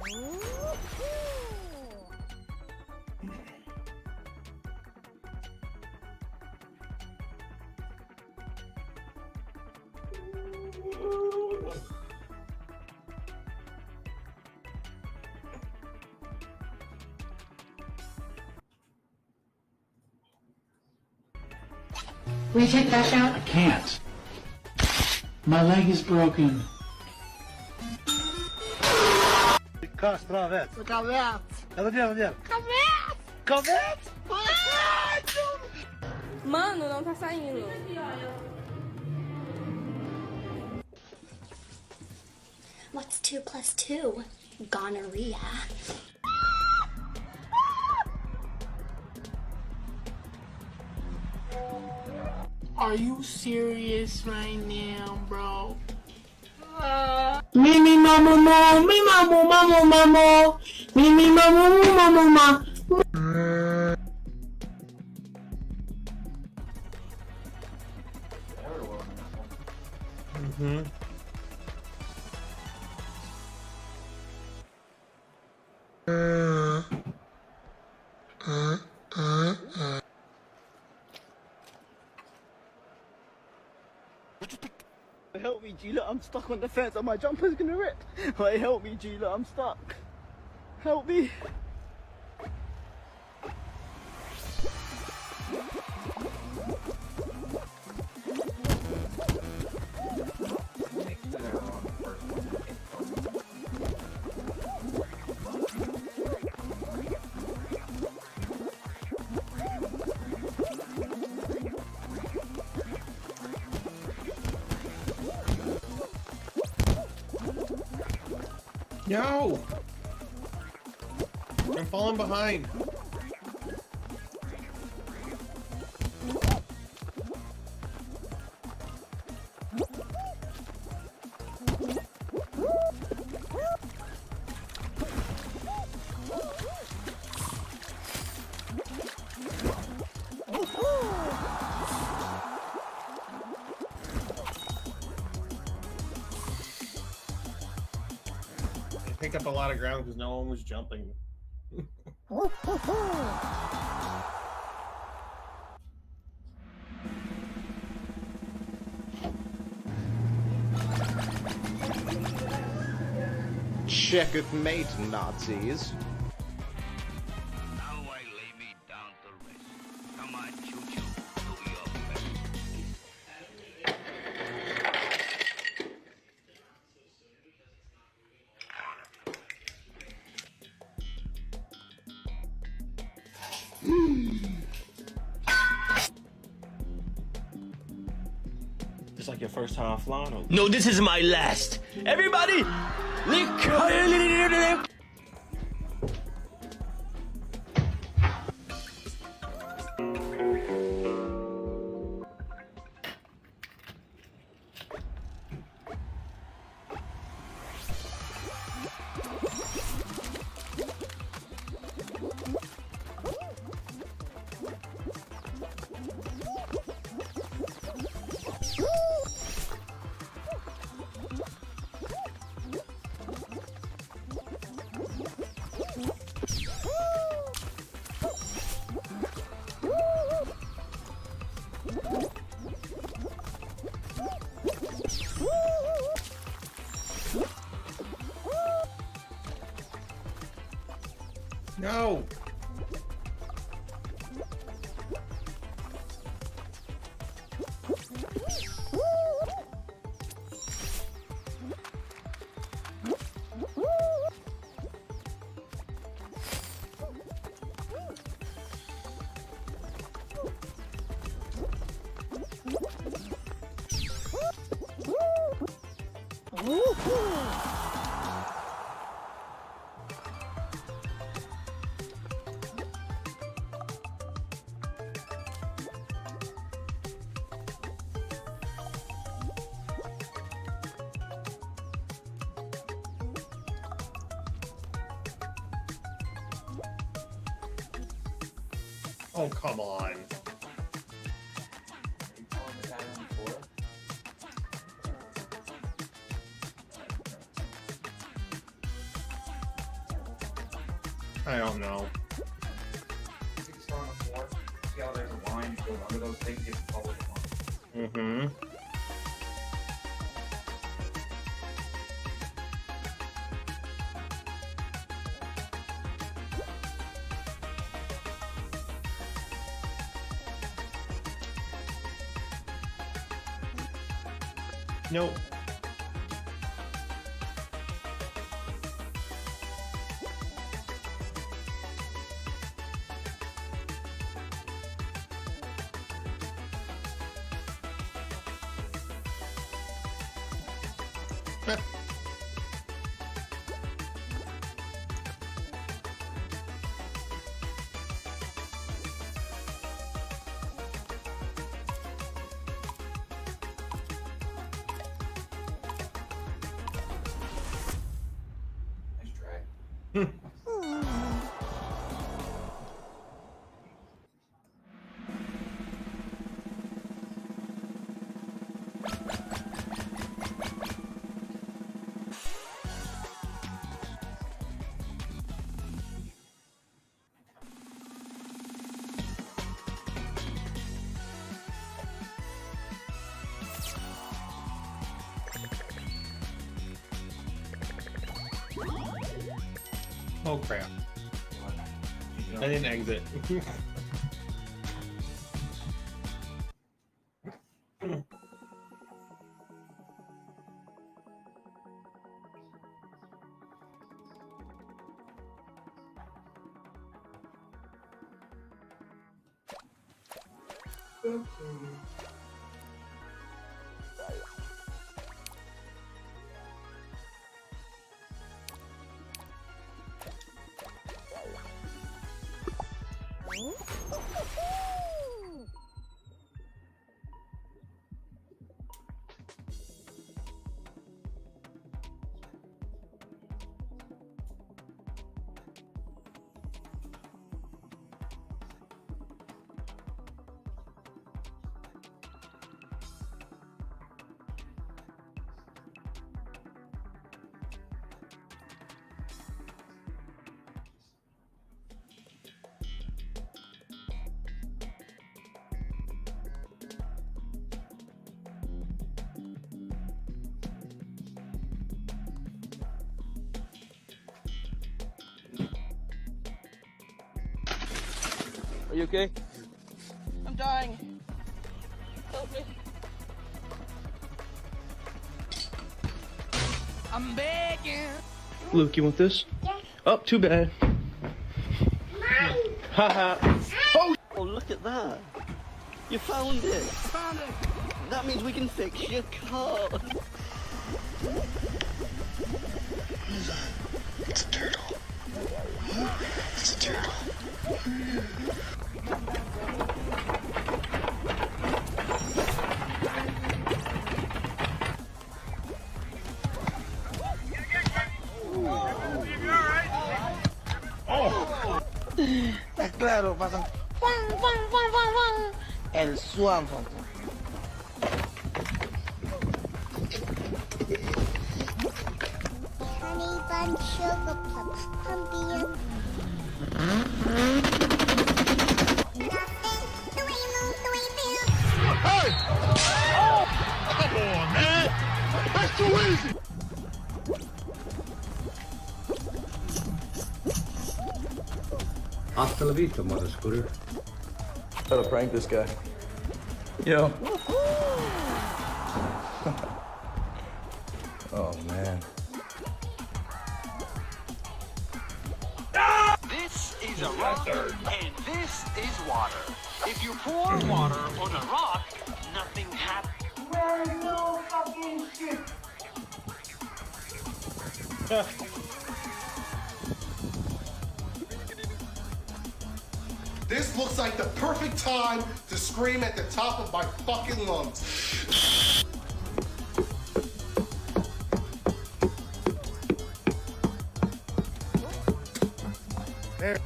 Will you take that shot? I can't. My leg is broken. Kastravets. Mano, não tá saindo. What's 2 plus 2? Gonorrhea. Are you serious right now, bro? Me mamu mo, me mamu mamu mamu, me mamu mamu ma. Help me, G, look, I'm stuck on the fence and my jumper's gonna rip. Like, help me, G, look, I'm stuck. Help me. No! I'm falling behind. Picked up a lot of ground because no one was jumping. Checkmate, Nazis. Now I lay me down to rest. Come on, choo-choo, do your best. It's like your first time flying over. No, this is my last. Everybody, No! Oh, come on. I don't know. It's on the floor. See how there's a line that goes under those things? You have to follow the line. Mm-hmm. Nope. Nice drag. Oh crap. I didn't exit. Are you okay? I'm dying. Help me. I'm begging. Luke, you want this? Yeah. Oh, too bad. Haha. Oh, look at that. You found it. Found it. That means we can fix your car. It's a turtle. It's a turtle. Está claro, pasan. El swan. Honey bun sugar plums. Pumpkin. Hasta la vista, mother scooter. Gotta prank this guy. Yo. Oh man. This is a rock, and this is water. If you pour water on a rock, nothing happens. This looks like the perfect time to scream at the top of my fucking lungs. There.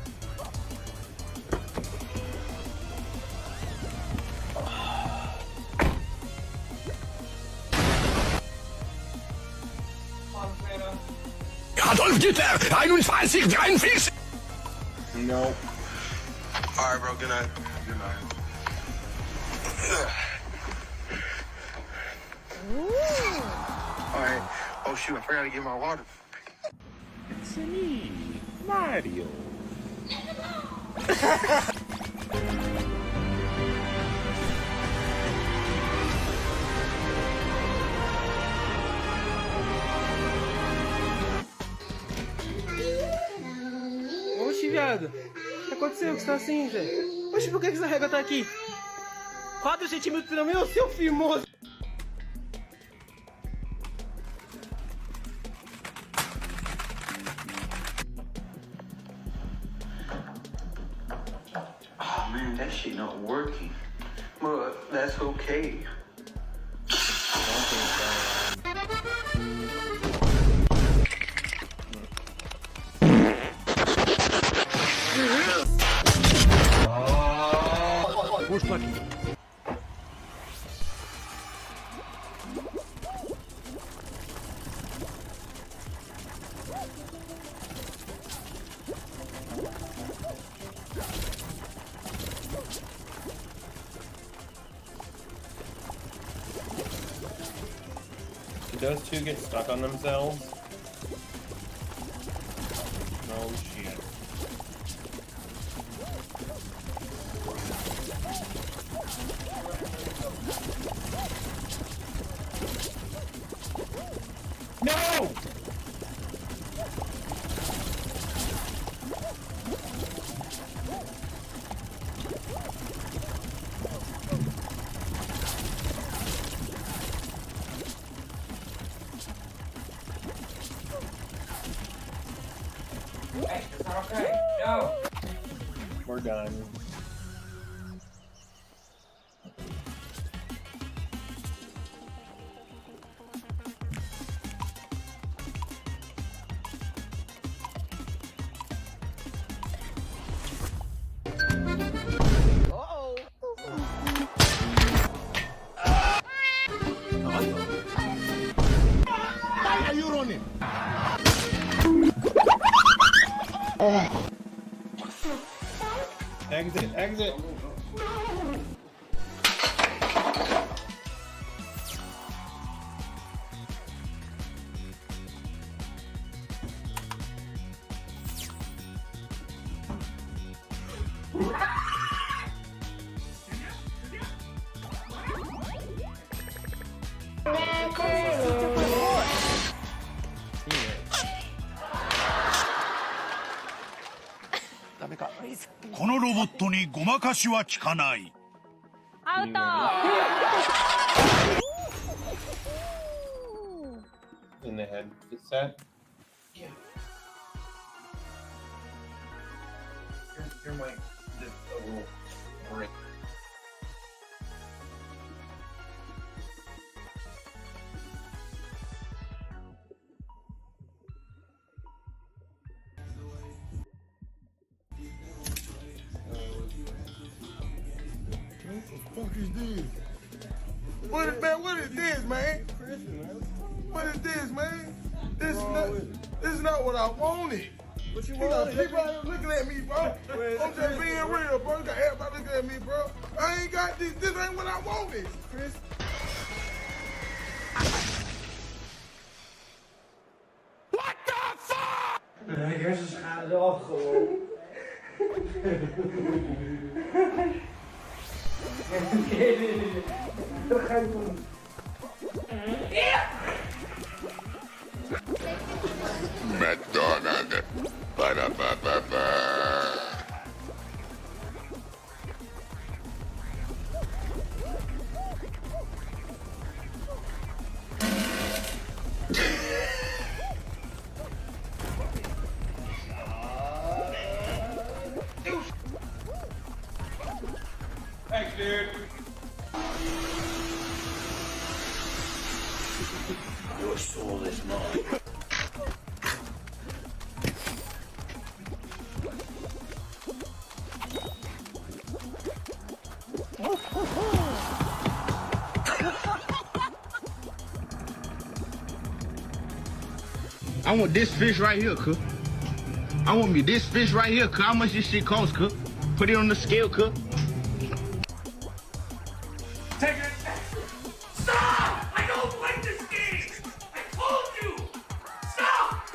Adolf Hitler, 41, 43. No. Alright, bro, good night. Good night. Alright. Oh shoot, I forgot to get my water. It's me, Mario. Oxi, viado. O que aconteceu que você tá assim, velho? Oxi, por que essa régua tá aqui? 4 centímetros no meu, seu firmoso. Oh man, that shit not working. But that's okay. Did those two get stuck on themselves? No shit. No! Hey, it's not okay. No. We're done. Exit, exit. In the head set. Yeah. Your mic just a little break. What is this? What is this, man? What is this, man? This is not what I wanted. What you want? People out here looking at me, bro. I'm just being real, bro. You got everybody looking at me, bro. I ain't got this. This ain't what I wanted, Chris. What the fuck? Mijn hersens gaan eraf gewoon. Nee. Dat ga ik doen. McDonald's. Ba-da-ba-ba-ba. Thanks, dude. Your soul is mine. I want this fish right here, cook. I want me this fish right here, cuz. How much this shit cost, cuz? Put it on the scale, cuz. Take it. Stop! I don't like this game. I told you. Stop!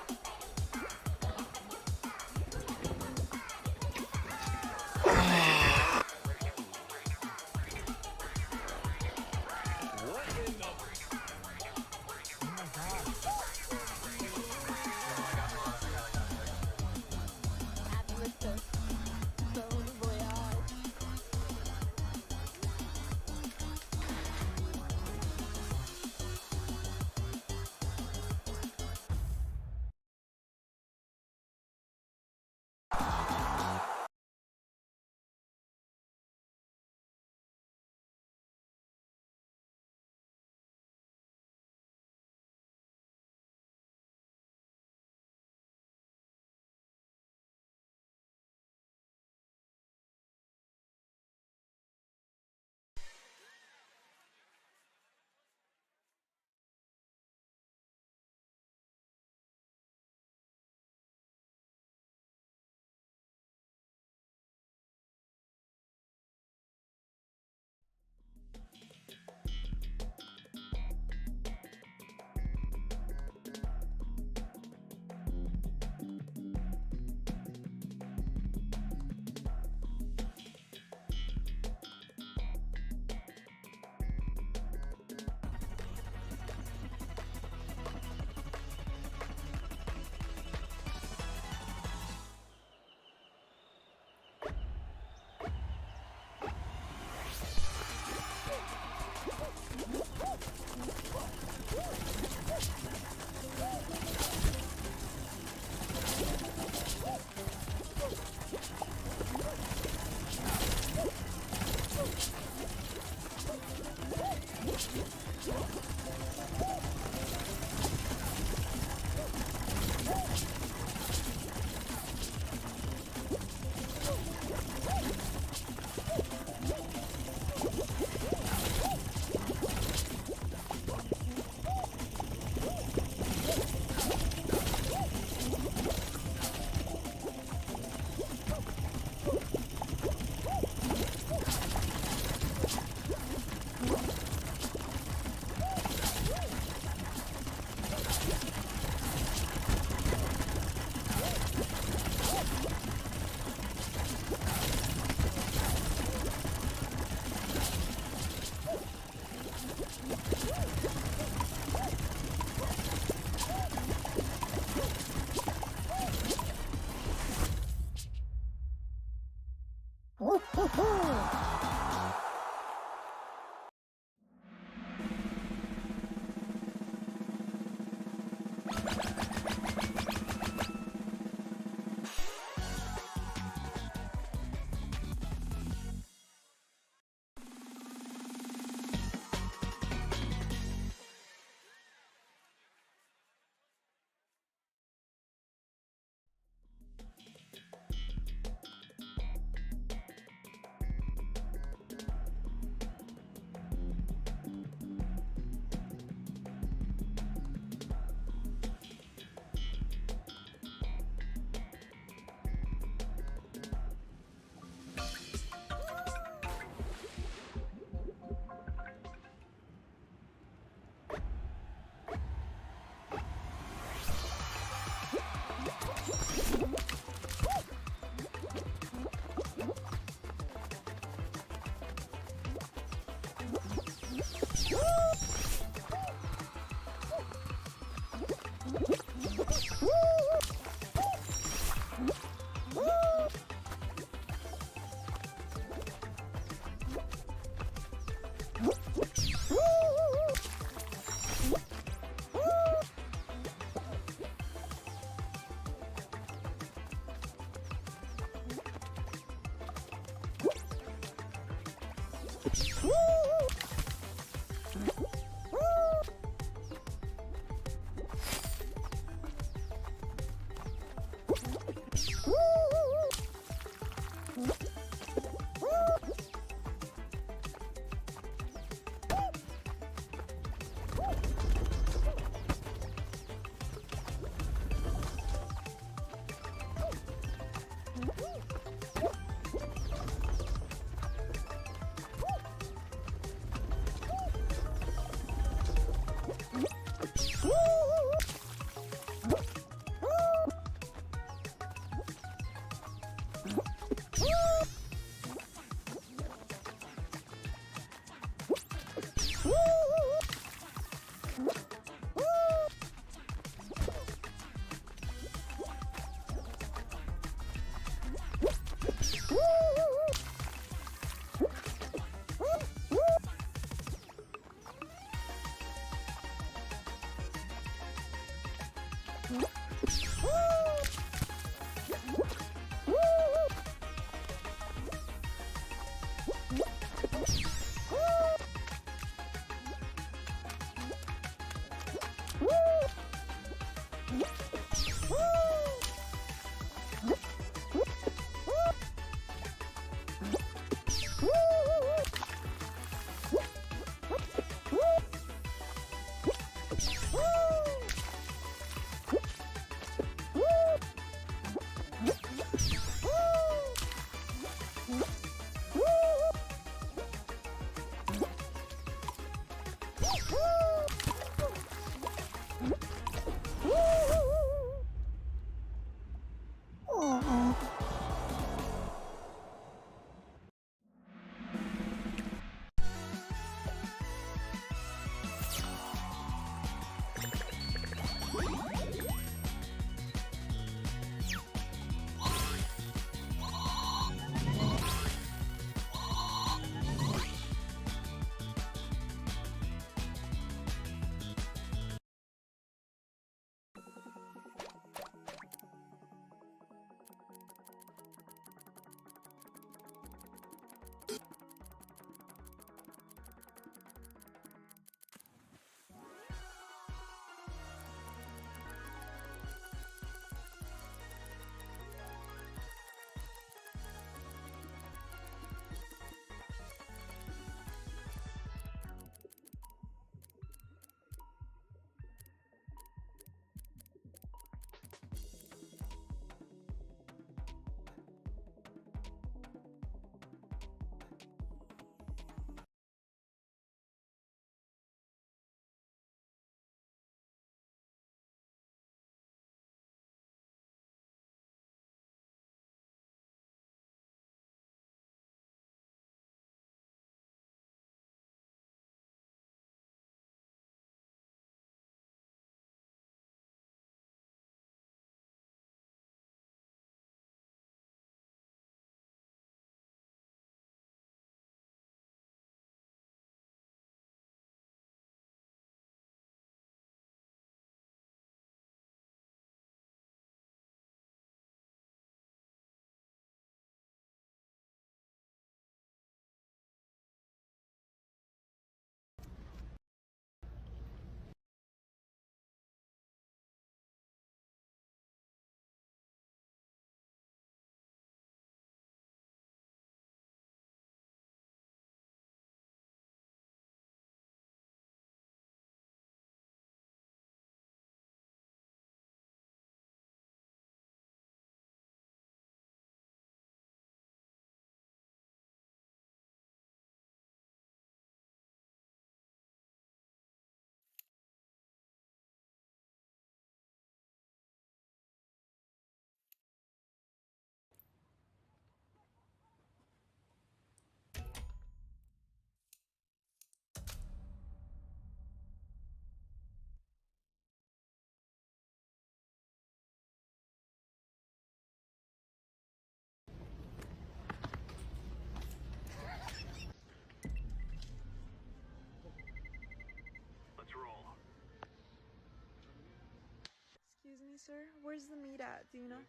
Excuse me, sir. Where's the meat at? Do you know?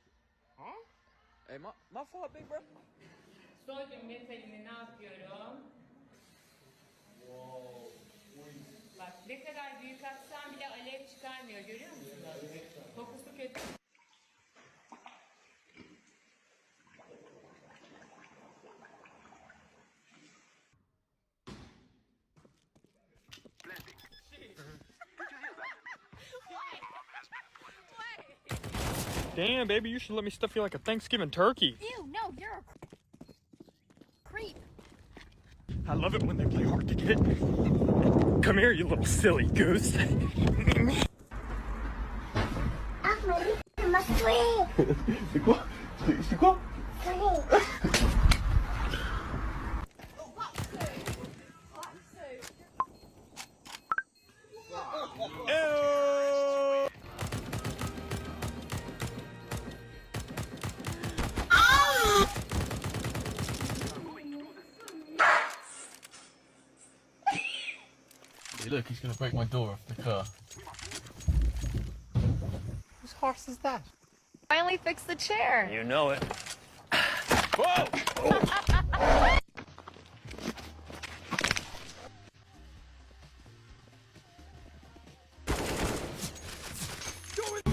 Huh? Hey, my fault, big bro. Soygun metalini ne yapıyorum? Bak ne kadar büyük atsan bile alev çıkarmıyor, görüyor musunuz? Kokusu kötü. Damn, baby, you should let me stuff you like a Thanksgiving turkey. Ew, no, you're a creep. I love it when they play hard to get. Come here, you little silly goose. C'est quoi? C'est quoi? Hey, look, he's gonna break my door off the car. Whose horse is that? Finally fixed the chair. You know it. Whoa!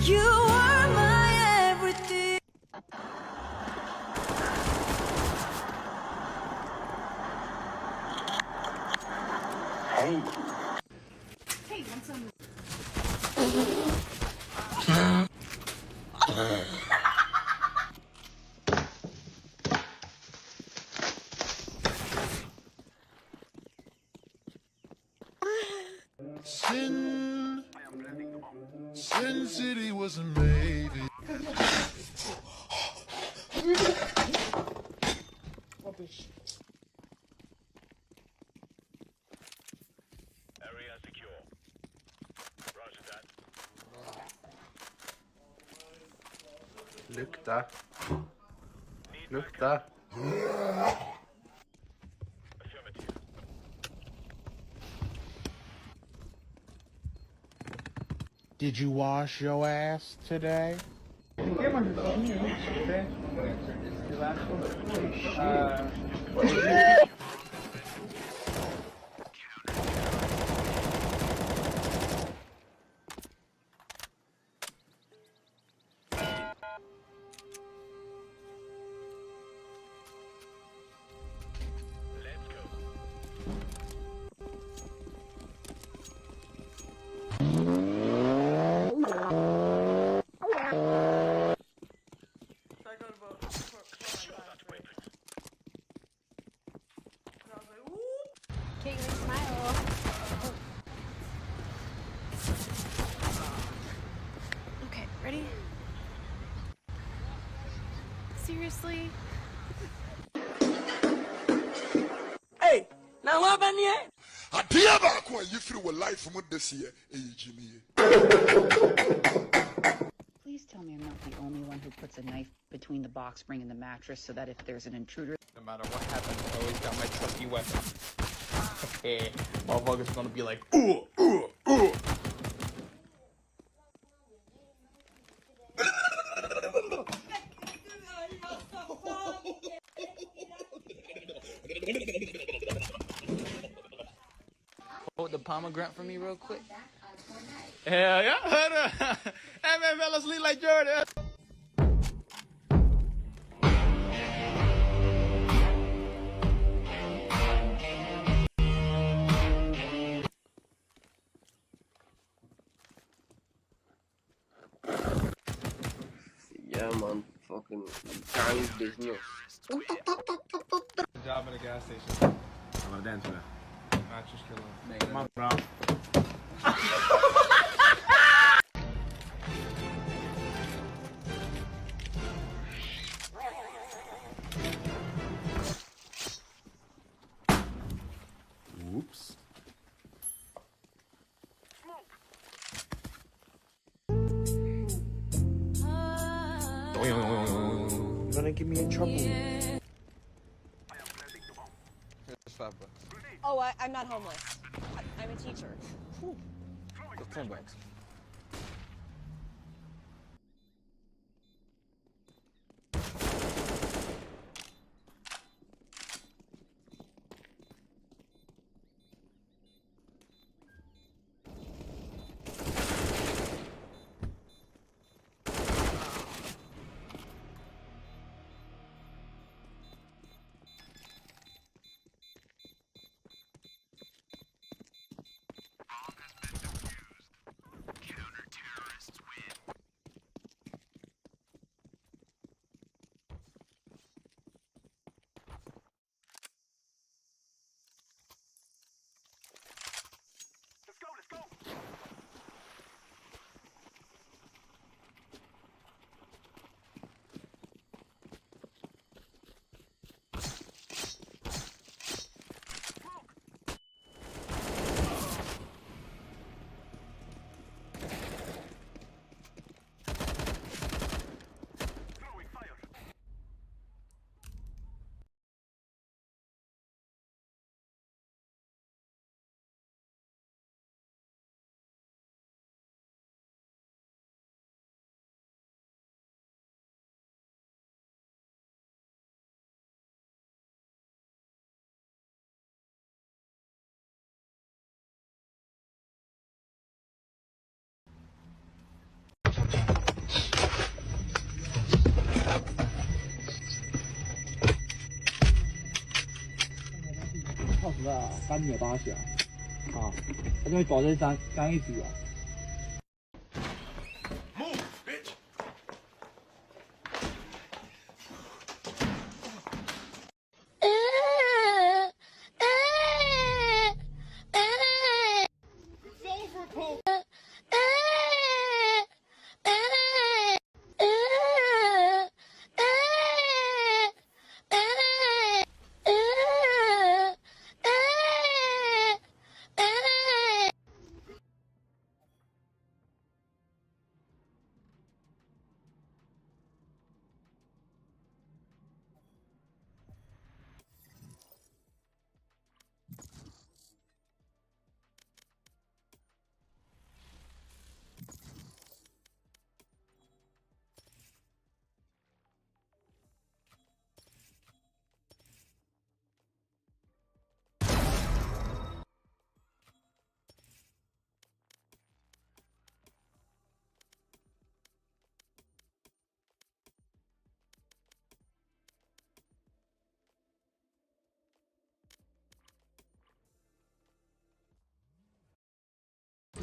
You are my everything. Hey. Hey, want some? Sin City was a maybe. Area secure. Roger that. Lukta. Lukta. Affirmative. Did you wash your ass today? Let's go. Caitlin, smile. Okay, ready? Seriously? Hey, now what about you? I dear back when you feel a life from this year, Jimmy. Please tell me I'm not the only one who puts a knife between the box spring and the mattress so that if there's an intruder... No matter what happens, I always got my trusty weapon. Okay, motherfucker's gonna be like, ooh, ooh, ooh. Hold the pomegranate for me real quick. Hell yeah. Hey man, fell asleep like Jordan. Yeah, man. Fucking gang business. Job at a gas station. I'm gonna dance with her. Mattress killer. Come on, bro. Oops. You're gonna get me in trouble. Here's $5. Oh, I'm not homeless. I'm a teacher. That's $10. 操死了，干你巴响！啊，他就会保证三一局啊。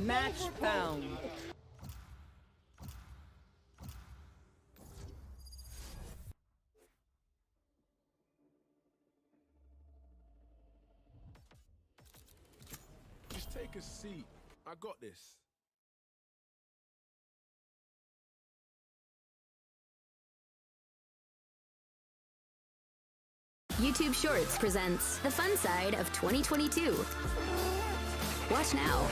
Match found. Just take a seat. I got this. YouTube Shorts presents the fun side of 2022. Watch now.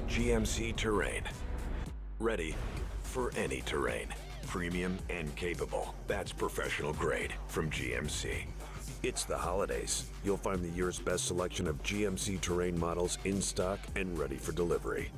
GMC Terrain. Ready for any terrain. Premium and capable. That's professional grade from GMC. It's the holidays. You'll find the year's best selection of GMC Terrain models in stock and ready for delivery.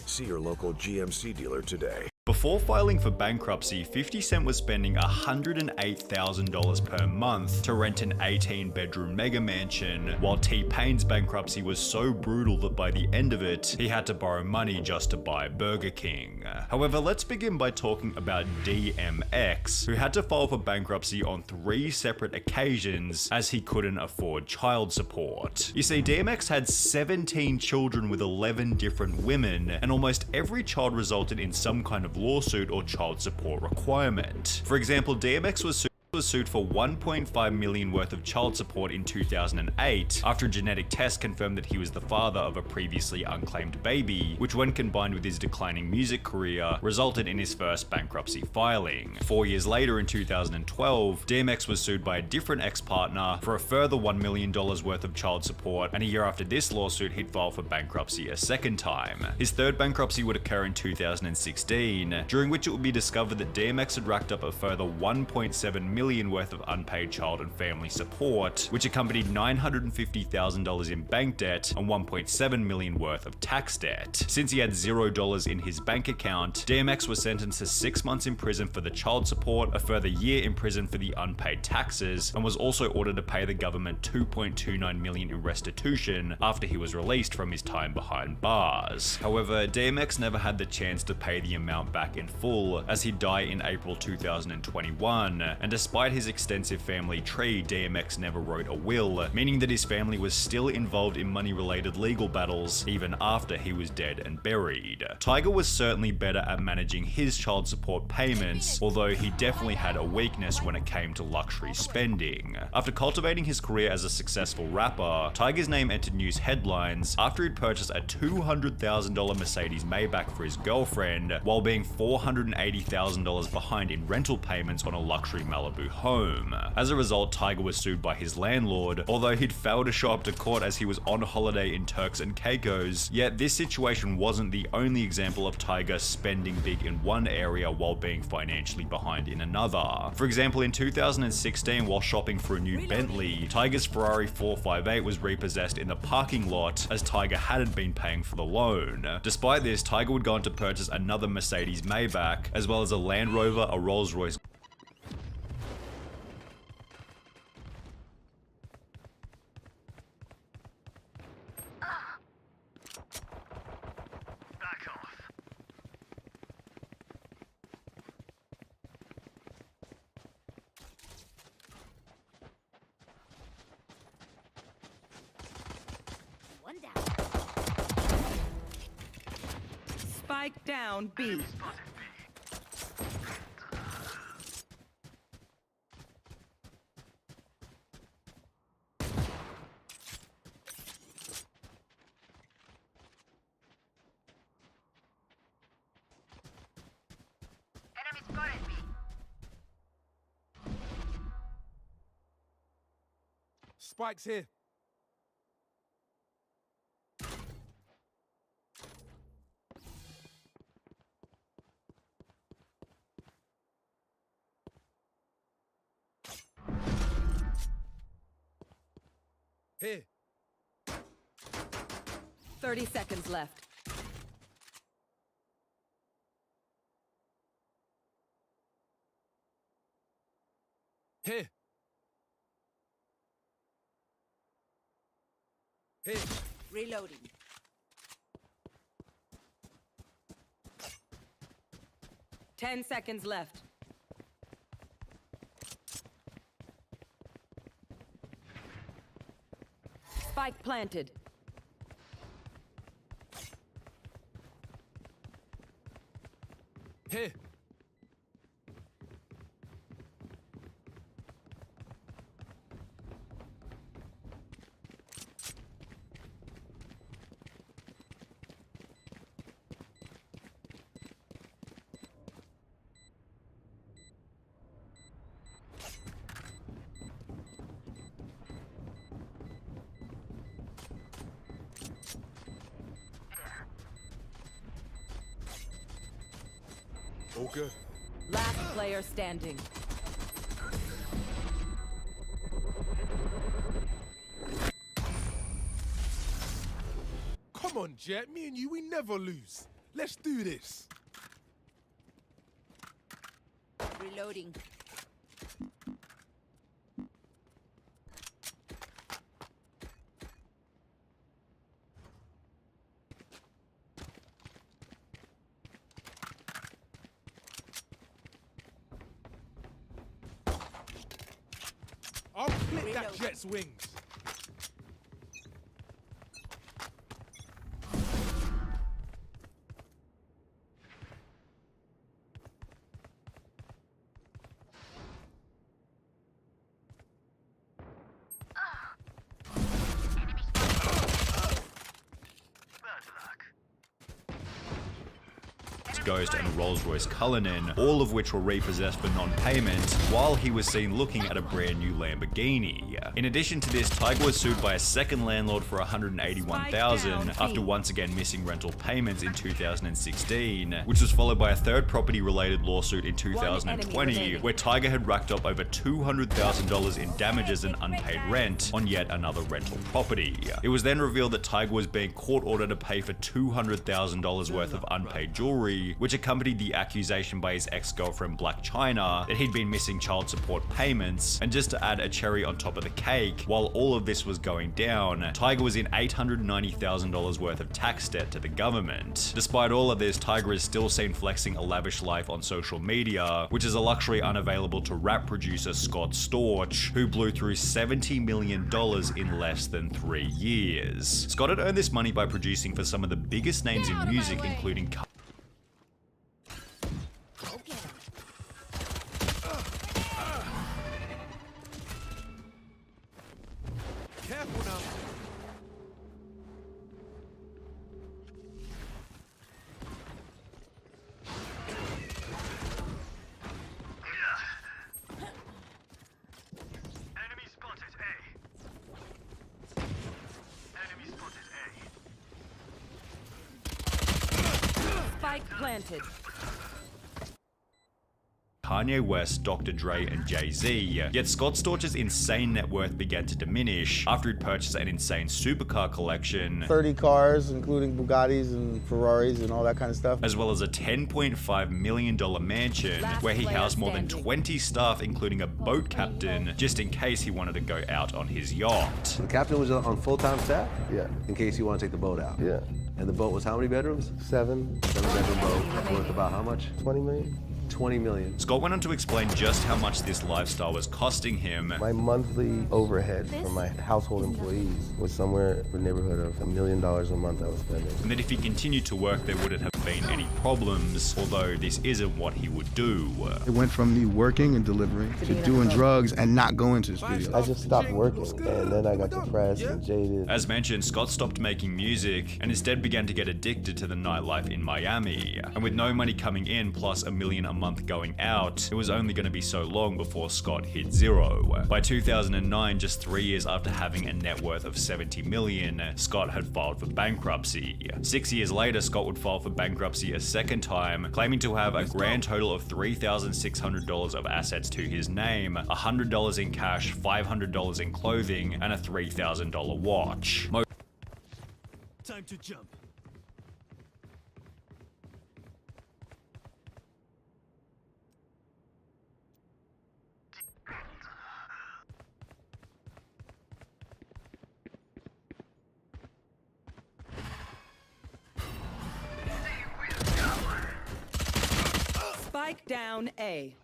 See your local GMC dealer today. Before filing for bankruptcy, 50 Cent was spending $108,000 per month to rent an 18-bedroom mega mansion, while T-Pain's bankruptcy was so brutal that by the end of it, he had to borrow money just to buy Burger King. However, let's begin by talking about DMX, who had to file for bankruptcy on 3 separate occasions as he couldn't afford child support. You see, DMX had 17 children with 11 different women, and almost every child resulted in some kind of lawsuit or child support requirement. For example, DMX was sued for $1.5 million worth of child support in 2008 after a genetic test confirmed that he was the father of a previously unclaimed baby, which when combined with his declining music career resulted in his first bankruptcy filing. 4 years later in 2012, DMX was sued by a different ex-partner for a further $1 million worth of child support, and a year after this lawsuit he'd file for bankruptcy a second time. His third bankruptcy would occur in 2016, during which it would be discovered that DMX had racked up a further $1.7 million worth of unpaid child and family support, which accompanied $950,000 in bank debt and $1.7 million worth of tax debt. Since he had $0 in his bank account, DMX was sentenced to 6 months in prison for the child support, a further year in prison for the unpaid taxes, and was also ordered to pay the government $2.29 million in restitution after he was released from his time behind bars. However, DMX never had the chance to pay the amount back in full, as he'd die in April 2021, and despite his extensive family tree, DMX never wrote a will, meaning that his family was still involved in money-related legal battles even after he was dead and buried. Tiger was certainly better at managing his child support payments, although he definitely had a weakness when it came to luxury spending. After cultivating his career as a successful rapper, Tiger's name entered news headlines after he'd purchased a $200,000 Mercedes Maybach for his girlfriend, while being $480,000 behind in rental payments on a luxury Malibu home. As a result, Tiger was sued by his landlord, although he'd failed to show up to court as he was on holiday in Turks and Caicos. Yet this situation wasn't the only example of Tiger spending big in one area while being financially behind in another. For example, in 2016, while shopping for a new Bentley, Tiger's Ferrari 458 was repossessed in the parking lot as Tiger hadn't been paying for the loan. Despite this, Tiger would go on to purchase another Mercedes Maybach, as well as a Land Rover, a Rolls-Royce Spike down B. Spike's here. Here. 30 seconds left. Here. Here. Reloading. Ten seconds left. Spike planted. Here. All good. Last player standing. Come on, Jet. Me and you, we never lose. Let's do this. Reloading. I'll clip that Jet's wings. Ghost and Rolls-Royce Cullinan, all of which were repossessed for non-payment, while he was seen looking at a brand new Lamborghini. In addition to this, Tiger was sued by a second landlord for $181,000 after once again missing rental payments in 2016, which was followed by a third property-related lawsuit in 2020, where Tiger had racked up over $200,000 in damages and unpaid rent on yet another rental property. It was then revealed that Tiger was being court-ordered to pay for $200,000 worth of unpaid jewelry, which accompanied the accusation by his ex-girlfriend Black China that he'd been missing child support payments. And just to add a cherry on top of the cake, while all of this was going down, Tiger was in $890,000 worth of tax debt to the government. Despite all of this, Tiger is still seen flexing a lavish life on social media, which is a luxury unavailable to rap producer Scott Storch, who blew through $70 million in less than 3 years. Scott had earned this money by producing for some of the biggest names in music, including Careful now. Enemy spotted A. Enemy spotted A. Spike planted. Kanye West, Dr. Dre, and Jay-Z, yet Scott Storch's insane net worth began to diminish after he'd purchased an insane supercar collection, 30 cars, including Bugattis and Ferraris and all that kind of stuff, as well as a $10.5 million mansion where he housed more than 20 staff, including a boat captain, just in case he wanted to go out on his yacht. The captain was on full-time staff? Yeah. In case you want to take the boat out? Yeah. And the boat was how many bedrooms? 7. 7-bedroom boat, worth about how much? 20 million. 20 million. Scott went on to explain just how much this lifestyle was costing him. My monthly overhead for my household employees was somewhere in the neighborhood of $1 million a month I was spending. And that if he continued to work, there wouldn't have been any problems, although this isn't what he would do. It went from me working and delivering to doing drugs and not going to the studio. I just stopped working, and then I got depressed and jaded. As mentioned, Scott stopped making music and instead began to get addicted to the nightlife in Miami. And with no money coming in plus $1 million a month going out, it was only going to be so long before Scott hit zero. By 2009, just 3 years after having a net worth of $70 million, Scott had filed for bankruptcy. 6 years later, Scott would file for bankruptcy a second time, claiming to have a grand total of $3,600 of assets to his name, $100 in cash, $500 in clothing, and a $3,000 watch. Time to jump. Spike down A.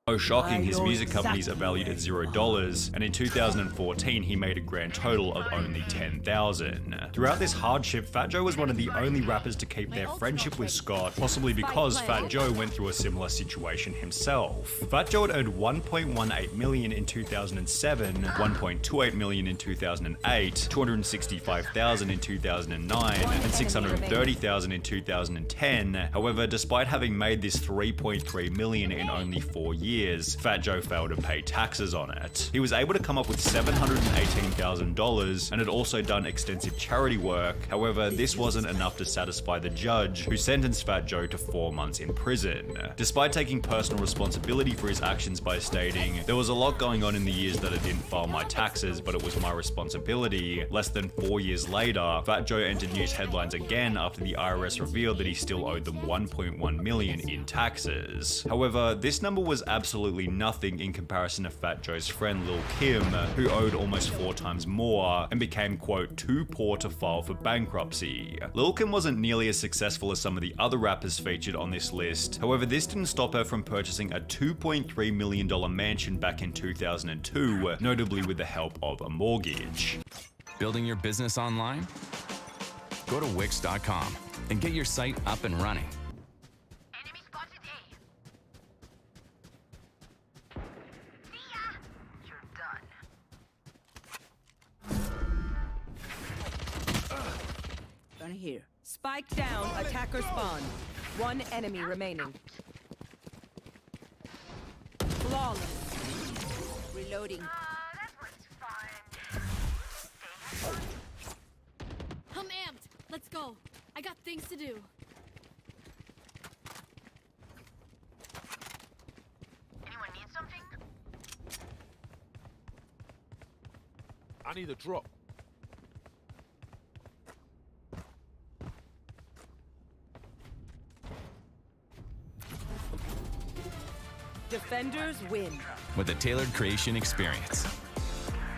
Oh, shocking, his music companies are valued at $0, and in 2014 he made a grand total of only $10,000. Throughout this hardship, Fat Joe was one of the only rappers to keep their friendship with Scott, possibly because Fat Joe went through a similar situation himself. Fat Joe had earned $1.18 million in 2007, $1.28 million in 2008, $265,000 in 2009, and $630,000 in 2010. However, despite having made this $3.3 million in only 4 years, Fat Joe failed to pay taxes on it. He was able to come up with $718,000 and had also done extensive charity work. However, this wasn't enough to satisfy the judge, who sentenced Fat Joe to 4 months in prison. Despite taking personal responsibility for his actions by stating, "There was a lot going on in the years that I didn't file my taxes, but it was my responsibility," less than 4 years later, Fat Joe entered news headlines again after the IRS revealed that he still owed them $1.1 million in taxes. However, this number was absolutely nothing in comparison to Fat Joe's friend Lil Kim, who owed almost 4 times more and became, quote, too poor to file for bankruptcy. Lil Kim wasn't nearly as successful as some of the other rappers featured on this list. However, this didn't stop her from purchasing a $2.3 million mansion back in 2002, notably with the help of a mortgage. Building your business online? Go to Wix.com and get your site up and running. Here. Spike down, attacker spawn. 1 enemy remaining. Flawless. Reloading. I'm amped. Let's go. I got things to do. Anyone need something? I need a drop. Defenders win. With a tailored creation experience.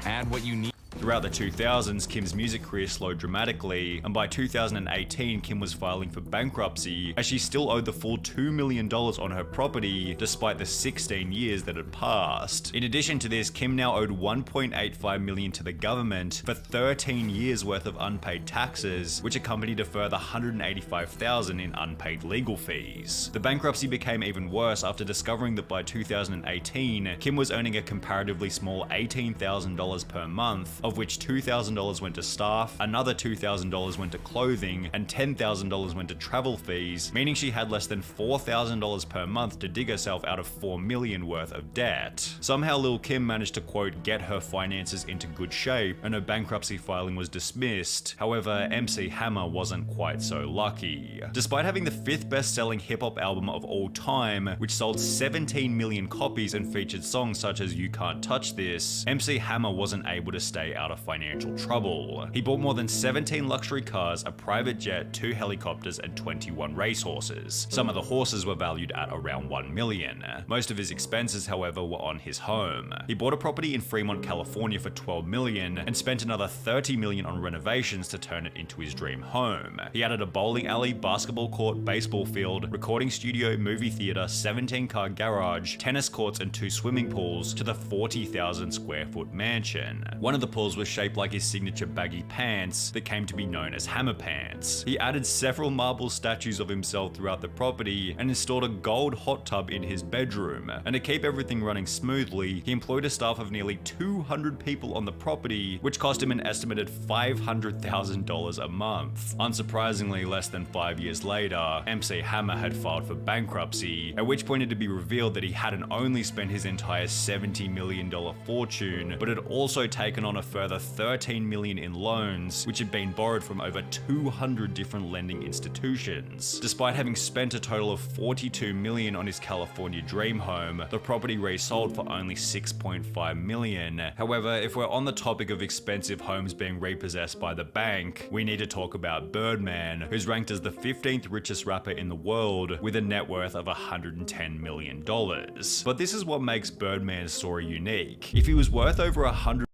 Add what you need. Throughout the 2000s, Kim's music career slowed dramatically, and by 2018, Kim was filing for bankruptcy, as she still owed the full $2 million on her property, despite the 16 years that had passed. In addition to this, Kim now owed $1.85 million to the government for 13 years worth of unpaid taxes, which accompanied a further $185,000 in unpaid legal fees. The bankruptcy became even worse after discovering that by 2018, Kim was earning a comparatively small $18,000 per month, of which $2,000 went to staff, another $2,000 went to clothing, and $10,000 went to travel fees, meaning she had less than $4,000 per month to dig herself out of $4 million worth of debt. Somehow Lil Kim managed to, quote, get her finances into good shape, and her bankruptcy filing was dismissed. However, MC Hammer wasn't quite so lucky. Despite having the 5th best-selling hip-hop album of all time, which sold 17 million copies and featured songs such as You Can't Touch This, MC Hammer wasn't able to stay out of financial trouble. He bought more than 17 luxury cars, a private jet, 2 helicopters, and 21 racehorses. Some of the horses were valued at around $1 million. Most of his expenses, however, were on his home. He bought a property in Fremont, California for $12 million and spent another $30 million on renovations to turn it into his dream home. He added a bowling alley, basketball court, baseball field, recording studio, movie theater, 17-car garage, tennis courts, and 2 swimming pools to the 40,000 square foot mansion. One of the pools was shaped like his signature baggy pants that came to be known as Hammer Pants. He added several marble statues of himself throughout the property and installed a gold hot tub in his bedroom. And to keep everything running smoothly, he employed a staff of nearly 200 people on the property, which cost him an estimated $500,000 a month. Unsurprisingly, less than 5 years later, MC Hammer had filed for bankruptcy, at which point it would be revealed that he hadn't only spent his entire $70 million fortune, but had also taken on a further $13 million in loans, which had been borrowed from over 200 different lending institutions. Despite having spent a total of $42 million on his California dream home, the property resold for only $6.5 million. However, if we're on the topic of expensive homes being repossessed by the bank, we need to talk about Birdman, who's ranked as the 15th richest rapper in the world with a net worth of $110 million. But this is what makes Birdman's story unique. If he was worth over $100